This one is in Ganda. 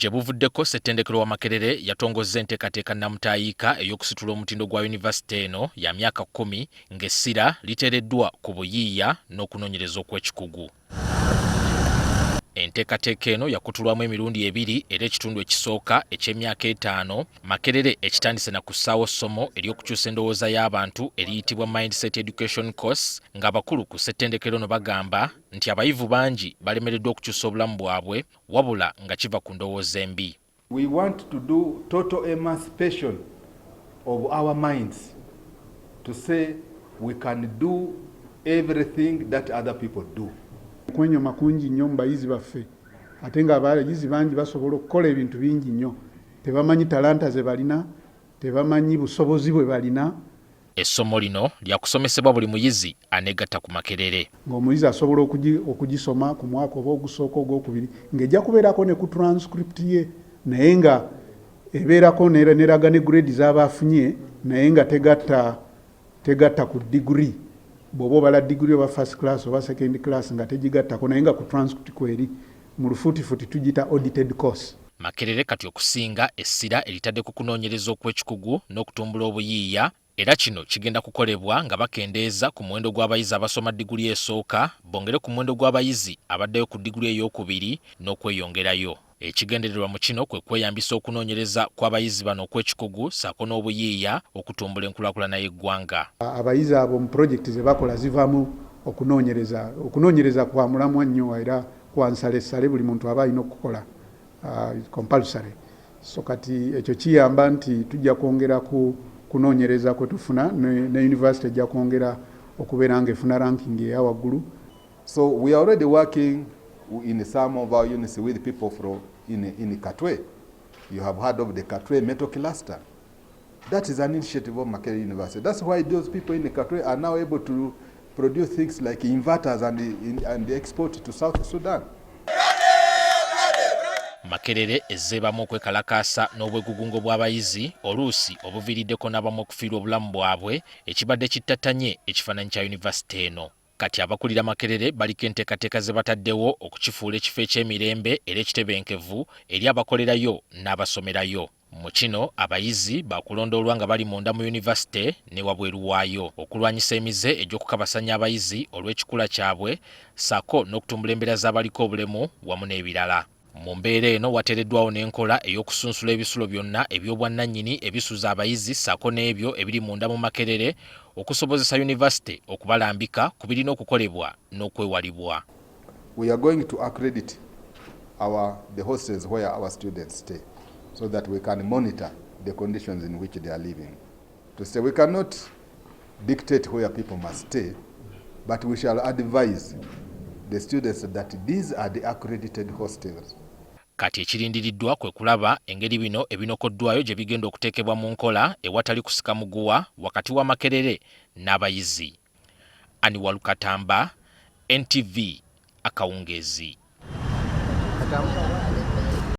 gye buvuddeko Ssettendekero wa Makerere yatongozza enteekateeka nnamutayiika ey'okusitula omutindo gwa yunivasite eno ya myaka 10 ng'essira liteereddwa ku buyiiya n'okunoonyereza okw'ekikugu. Enteekateeka eno yakutulwamu emirundi ebiri era ekitundu ekisooka eky'emyaka 5 Makerere ekitandise na ku ssaawa essomo ery'okukyusa endowooza y'abantu eriyitibwa Mindset Education Course ng'abakulu ku Ssettendekero no bagamba nti abayivu bangi balemereddwa okukyusa obulamu bwabwe wabula nga kiva ku ndowooza embi. We want to do total emancipation of our minds to say we can do everything that other people do. Kwenyoma kungi nnyo mu bayizi baffe ate nga abayizi bangi basobola okukola ebintu bingi nnyo tebamanyi talanta ze balina tebamanyi busobozi bwe balina. Essomo lino lyakusomesebwa buli muyizi aneegatta ku Makerere. Ng'omuyizi asobola okugisoma ku mwaka oba ogusooka ogwokubiri ng'ejja kubeerako ne ku transcript ye naye nga ebeerako neraga ne grade z'aba afunye naye nga tegatta ku degree. Bw'oba obala degree oba first class oba second class nga tegigattako naye nga ku transcript kweri mu lufuutifuuti tugita audited course. Makerere kati okusinga essira eritadde ku kunoonyereza okw'ekikugu n'okutumbula obuyiiya era kino kigenda kukolebwa nga bakendeeza ku muwendo gw'abayizi abasoma diguli esooka bongere ku muwendo gw'abayizi abaddayo ku diguli ey'okubiri n'okweyongerayo. Ekigendererwa mu kino kwe kweyambisa okunoonyereza kw'abayizi bano okw'ekikugu ssaako n'obuyiiya okutumbula enkulaakulana y'eggwanga. Abayizi abo mu projekiti ze bakola zivamu okunoonyereza kwa mulamwa nnyo era kwa nsalessale buli muntu aba alina okukola compulsory. So kati ekyo kiyamba nti tujja kwongera ku kunoonyereza kwe tufuna ne university ejja kwongera okubeera ng'efuna ranking eya waggulu. So we are already working in some of our units with people from in Katwe. You have heard of the Katwe metal cluster. That is an initiative of Makerere University. That's why those people in the Katwe are now able to produce things like inverters and export to South Sudan. Makerere ezzeebamu okwekalakaasa n'obwegugungo bw'abayizi oluusi obuviiriddeko n'abamu okufiirwa obulamu bwabwe ekibadde kittattanye ekifaananyi kya yunivasite eno. Kati abakulira Makerere baliko enteekateeka ze bataddewo okukifuula ekifo eky'emirembe era ekitebenkevu eri abakolerayo n'abasomerayo. Mu kino abayizi bakulondoolwa nga bali munda mu yunivasite ne wabweru waayo okulwanyisa emize egy'okukabasanya abayizi olw'ekikula kyabwe ssaako n'okutumbula embeera z'abaliko obulemu wamu n'ebirala. Mu mbeera eno wateereddwawo n'enkola ey'okusunsula ebisulo byonna eby'obwannannyini ebisuza abayizi ssaako n'ebyo ebiri munda mu Makerere okusobozesa yunivasite okubalambika ku birina okukolebwa n'okwewalibwa. We are going to accredit the hostels where our students stay so that we can monitor the conditions in which they are living. To say we cannot dictate where people must stay, but we shall advise the students that these are the accredited hostels. Kati ekirindiriddwa kwe kulaba engeri bino ebinokoddwayo gye bigenda okuteekebwa mu nkola ewatali kusika muguwa wakati wa Makerere n'abayizi. Aniwalukatamba, NTV, Akawungeezi.